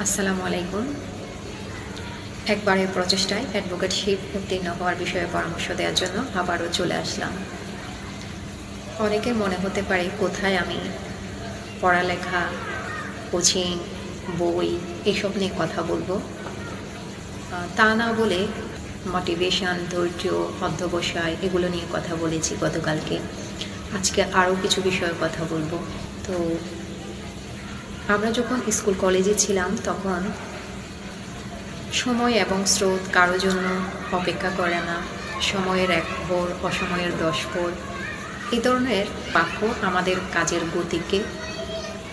আসসালামু আলাইকুম। একবারের প্রচেষ্টায় অ্যাডভোকেটশিপ উত্তীর্ণ হওয়ার বিষয়ে পরামর্শ দেওয়ার জন্য আবারও চলে আসলাম। অনেকের মনে হতে পারে কোথায় আমি পড়ালেখা, কোচিং, বই এসব নিয়ে কথা বলবো। তা না বলে মোটিভেশন, ধৈর্য, অধ্যবসায় এগুলো নিয়ে কথা বলেছি গতকালকে। আজকে আরও কিছু বিষয়ে কথা বলবো। তো আমরা যখন স্কুল কলেজে ছিলাম তখন সময় এবং স্রোত কারো জন্য অপেক্ষা করে না। সময়ের 1 ভোর, অসময়ের 10 ভোর, এই ধরনের বাক্য আমাদের কাজের গতিকে,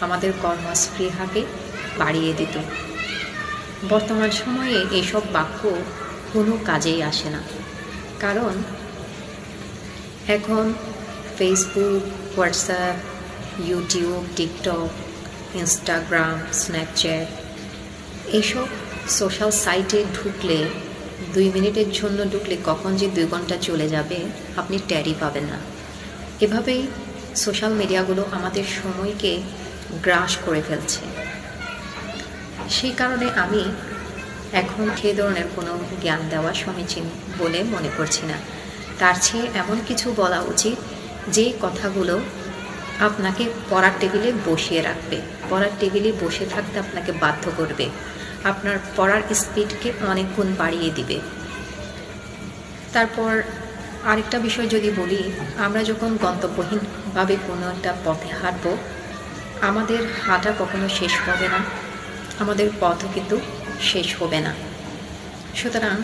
আমাদের কর্মস্পৃহাকে বাড়িয়ে দিত। বর্তমান সময়ে এইসব বাক্য কোনো কাজেই আসে না, কারণ এখন Facebook, WhatsApp, YouTube, TikTok, Instagram, Snapchat এইসব সোশ্যাল সাইটে ঢুকলে 2 মিনিটের জন্য ঢুকলে কখন যে 2 ঘন্টা চলে যাবে আপনি টেরই পাবেন না। এভাবেই সোশ্যাল মিডিয়াগুলো আমাদের সময়কে গ্রাস করে ফেলছে। সেই কারণে আমি এখন সে ধরনের কোনো জ্ঞান দেওয়া সমীচীন বলে মনে করছি না। তার চেয়ে এমন কিছু বলা উচিত যে কথাগুলো আপনাকে পড়ার টেবিলে বসিয়ে রাখবে, পড়ার টেবিলে বসে থাকতে আপনাকে বাধ্য করবে, আপনার পড়ার স্পিডকে অনেক গুণ বাড়িয়ে দিবে। তারপর আরেকটা বিষয় যদি বলি, আমরা যখন গন্তব্যহীনভাবে কোনো একটা পথে হাঁটব, আমাদের হাঁটা কখনো শেষ হবে না, আমাদের পথও কিন্তু শেষ হবে না। সুতরাং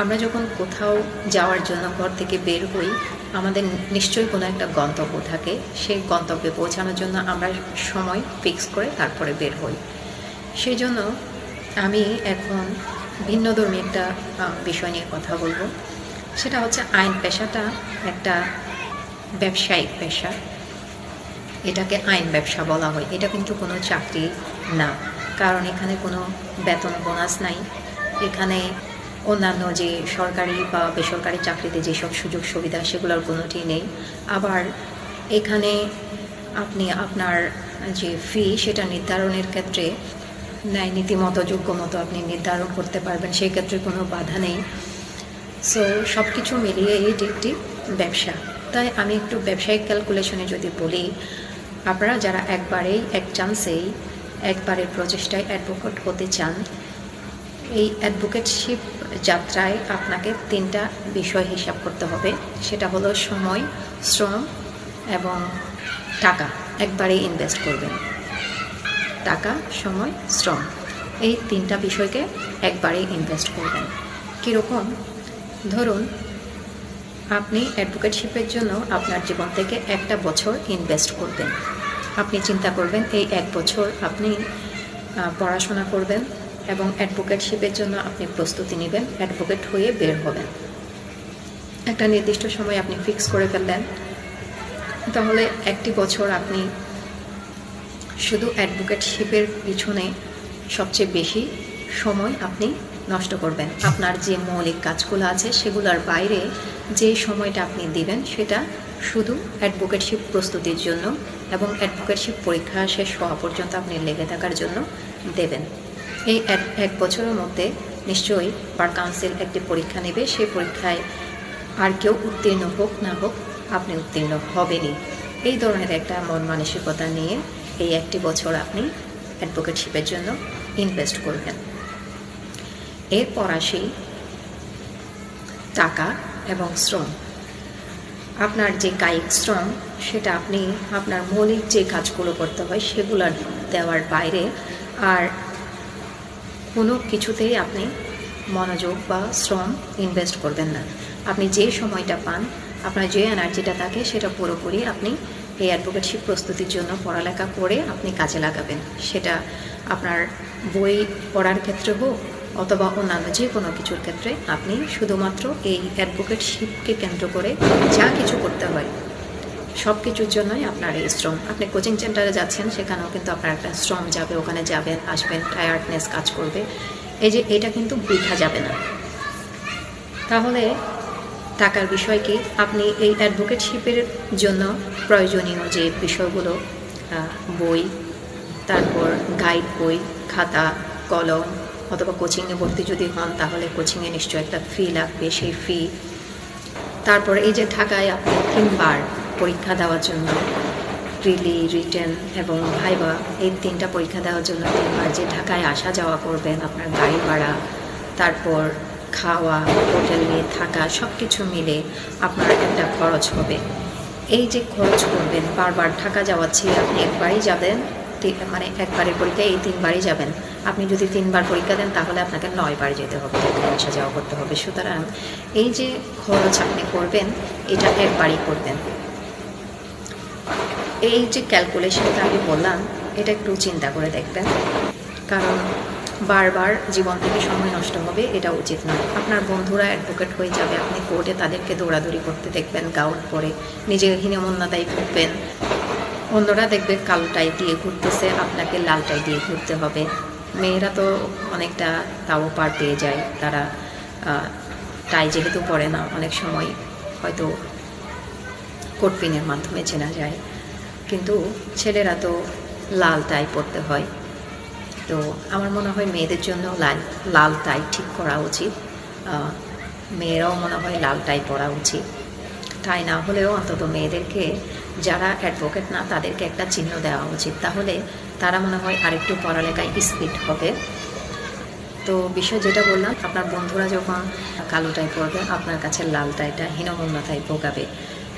আমরা যখন কোথাও যাওয়ার জন্য ঘর থেকে বের হই, আমাদের নিশ্চয়ই কোনো একটা গন্তব্য থাকে। সেই গন্তব্যে পৌঁছানোর জন্য আমরা সময় ফিক্স করে তারপরে বের হই। সেই জন্য আমি এখন ভিন্নধর্মী একটা বিষয় নিয়ে কথা বলবো। সেটা হচ্ছে আইন পেশাটা একটা ব্যবসায়িক পেশা। এটাকে আইন ব্যবসা বলা হয়। এটা কিন্তু কোনো চাকরি না, কারণ এখানে কোনো বেতন বোনাস নাই। এখানে অন্যান্য যে সরকারি বা বেসরকারি চাকরিতে যেসব সুযোগ সুবিধা সেগুলোর কোনোটি নেই। আবার এখানে আপনি আপনার যে ফি সেটা নির্ধারণের ক্ষেত্রে ন্যায় নীতিমতো, যোগ্য মতো আপনি নির্ধারণ করতে পারবেন, সেই ক্ষেত্রে কোনো বাধা নেই। সো সব কিছু মিলিয়ে এটি একটি ব্যবসা। তাই আমি একটু ব্যবসায়িক ক্যালকুলেশনে যদি বলি, আপনারা যারা একবারেই এক চান্সেই একবারের প্রচেষ্টায় অ্যাডভোকেট হতে চান, এই অ্যাডভোকেটশিপ যাত্রায় আপনাকে 3টা বিষয় হিসাব করতে হবে। সেটা হলো সময়, শ্রম এবং টাকা। একবারেই ইনভেস্ট করবেন। টাকা, সময়, শ্রম, এই 3টা বিষয়কে একবারেই ইনভেস্ট করবেন। কীরকম? ধরুন আপনি অ্যাডভোকেটশিপের জন্য আপনার জীবন থেকে 1টা বছর ইনভেস্ট করবেন। আপনি চিন্তা করবেন এই 1 বছর আপনি পড়াশোনা করবেন এবং অ্যাডভোকেটশিপের জন্য আপনি প্রস্তুতি নেবেন, অ্যাডভোকেট হয়ে বের হবেন। একটা নির্দিষ্ট সময় আপনি ফিক্স করে ফেললেন। তাহলে 1টি বছর আপনি শুধু অ্যাডভোকেটশিপের পিছনে সবচেয়ে বেশি সময় আপনি নষ্ট করবেন। আপনার যে মৌলিক কাজগুলো আছে সেগুলোর বাইরে যে সময়টা আপনি দিবেন সেটা শুধু অ্যাডভোকেটশিপ প্রস্তুতির জন্য এবং অ্যাডভোকেটশিপ পরীক্ষা শেষ হওয়া পর্যন্ত আপনি লেগে থাকার জন্য দেবেন। এই 1 বছরের মধ্যে নিশ্চয়ই বার কাউন্সিল একটি পরীক্ষা নেবে। সেই পরীক্ষায় আর কেউ উত্তীর্ণ হোক না হোক আপনি উত্তীর্ণ হবেনই। এই ধরনের একটা মন মানসিকতা নিয়ে এই 1টি বছর আপনি অ্যাডভোকেটশিপের জন্য ইনভেস্ট করবেন। এরপর আসি টাকা এবং শ্রম। আপনার যে কায়িক শ্রম সেটা আপনি আপনার মৌলিক যে কাজগুলো করতে হয় সেগুলো দেওয়ার বাইরে আর কোনো কিছুতেই আপনি মনোযোগ বা শ্রম ইনভেস্ট করবেন না। আপনি যে সময়টা পান, আপনার যে এনার্জিটা থাকে সেটা পুরোপুরি আপনি এই অ্যাডভোকেটশিপ প্রস্তুতির জন্য পড়ালেখা করে আপনি কাজে লাগাবেন। সেটা আপনার বই পড়ার ক্ষেত্রে হোক অথবা অন্যান্য যে কোনো কিছুর ক্ষেত্রে আপনি শুধুমাত্র এই অ্যাডভোকেটশিপকে কেন্দ্র করে যা কিছু করতে হয় সব কিছুর জন্যই আপনার এই শ্রম। আপনি কোচিং সেন্টারে যাচ্ছেন, সেখানেও কিন্তু আপনার একটা শ্রম যাবে, ওখানে যাবেন আসবেন, টায়ার্ডনেস কাজ করবে। এটা কিন্তু বৃথা যাবে না। তাহলে টাকার বিষয় কি? আপনি এই অ্যাডভোকেটশিপের জন্য প্রয়োজনীয় যে বিষয়গুলো, বই, তারপর গাইড বই, খাতা, কলম অথবা কোচিংয়ে ভর্তি যদি হন তাহলে কোচিংয়ে নিশ্চয়ই একটা ফি লাগবে, সেই ফি। তারপর এই যে ঢাকায় আপনি 3 বার পরীক্ষা দেওয়ার জন্য, প্রিলি, রিটেন এবং ভাইবা, এই 3টা পরীক্ষা দেওয়ার জন্য 3 বার যে ঢাকায় আসা যাওয়া করবেন, আপনার গাড়ি ভাড়া, তারপর খাওয়া, হোটেলে থাকা, সব কিছু মিলে আপনার একটা খরচ হবে। এই যে খরচ করবেন বারবার ঢাকা যাওয়াচ্ছি, আপনি একবারই যাবেন, মানে একবারের পরীক্ষায় এই 3 বারই যাবেন। আপনি যদি 3 বার পরীক্ষা দেন তাহলে আপনাকে 9 বার যেতে হবে, আসা যাওয়া করতে হবে। সুতরাং এই যে খরচ আপনি করবেন এটা একবারই করবেন। এই যে ক্যালকুলেশনটা আমি বললাম এটা একটু চিন্তা করে দেখবেন, কারণ বারবার জীবন থেকে সময় নষ্ট হবে, এটা উচিত নয়। আপনার বন্ধুরা অ্যাডভোকেট হয়ে যাবে, আপনি কোর্টে তাদেরকে দৌড়াদৌড়ি করতে দেখবেন, গাউন পরে নিজে হীনমন্যতায় ঘুরবেন, অন্যরা দেখবে কালো টাই দিয়ে ঘুরতেছে, আপনাকে লাল টাই দিয়ে ঘুরতে হবে। মেয়েরা তো অনেকটা তাও পার পেয়ে যায়, তারা টাই যেহেতু পরে না, অনেক সময় হয়তো কোট পিনের মাধ্যমে চেনা যায়, কিন্তু ছেলেরা তো লাল টাই পরতে হয়। তো আমার মনে হয় মেয়েদের জন্য লাল টাই ঠিক করা উচিত, মেয়েরাও মনে হয় লাল টাই পরা উচিত। টাই না হলেও অন্তত মেয়েদেরকে, যারা অ্যাডভোকেট না তাদেরকে একটা চিহ্ন দেওয়া উচিত, তাহলে তারা মনে হয় আরেকটু পড়ালেখায় স্পিড হবে। তো বিষয় যেটা বললাম, আপনার বন্ধুরা যখন কালো টাই পরবে আপনার কাছে লাল টাইটা হীনমন্যতায় ভোগাবে।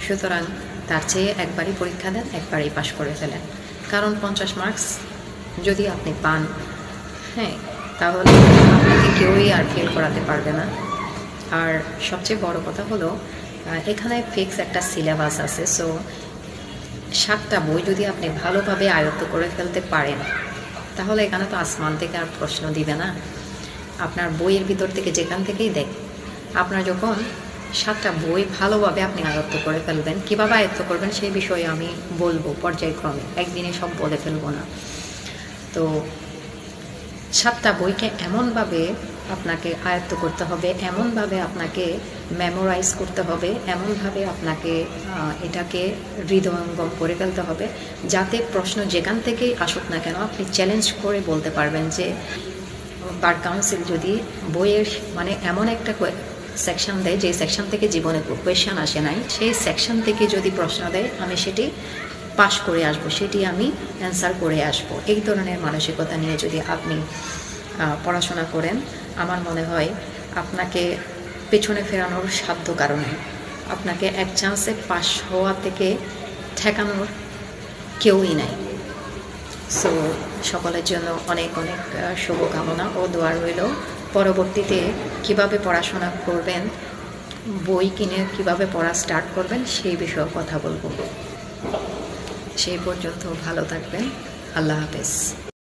সুতরাং তার চেয়ে একবারই পরীক্ষা দেন, একবারই পাশ করে ফেলেন। কারণ 50 মার্কস যদি আপনি পান, হ্যাঁ, তাহলে আপনাকে কেউই আর ফেল করাতে পারবে না। আর সবচেয়ে বড় কথা হলো এখানে ফিক্স একটা সিলেবাস আছে। সো 7টা বই যদি আপনি ভালোভাবে আয়ত্ত করে ফেলতে পারেন তাহলে এখানে তো আসমান থেকে আর প্রশ্ন দিবে না। আপনার বইয়ের ভিতর থেকে যেখান থেকেই দেখ, আপনার যখন 7টা বই ভালোভাবে আপনি আয়ত্ত করে ফেলবেন, কীভাবে আয়ত্ত করবেন সেই বিষয়ে আমি বলবো পর্যায়ক্রমে, একদিনে সব বলে ফেলবো না। তো 7টা বইকে এমনভাবে আপনাকে আয়ত্ত করতে হবে, এমনভাবে আপনাকে মেমোরাইজ করতে হবে, এমনভাবে আপনাকে এটাকে হৃদয়ঙ্গম করে ফেলতে হবে, যাতে প্রশ্ন যেখান থেকেই আসুক না কেন আপনি চ্যালেঞ্জ করে বলতে পারবেন যে বার কাউন্সিল যদি বইয়ের মানে এমন একটা সেকশন দেয় যে সেকশন থেকে জীবনে কোয়েশ্চেন আসে নাই, সেই সেকশন থেকে যদি প্রশ্ন দেয় আমি সেটি পাশ করে আসব, সেটি আমি অ্যান্সার করে আসব। এই ধরনের মানসিকতা নিয়ে যদি আপনি পড়াশোনা করেন, আমার মনে হয় আপনাকে পেছনে ফেরানোর সাধ্য কারণে, আপনাকে এক চান্সে পাশ হওয়া থেকে ঠেকানোর কেউই নাই। সো সকলের জন্য অনেক অনেক শুভকামনা ও দোয়া রইল। পরবর্তীতে কিভাবে পড়াশোনা করবেন, বই কিনে কিভাবে পড়া স্টার্ট করবেন সেই বিষয়ে কথা বলবো। সেই পর্যন্ত ভালো থাকবেন। আল্লাহ হাফেজ।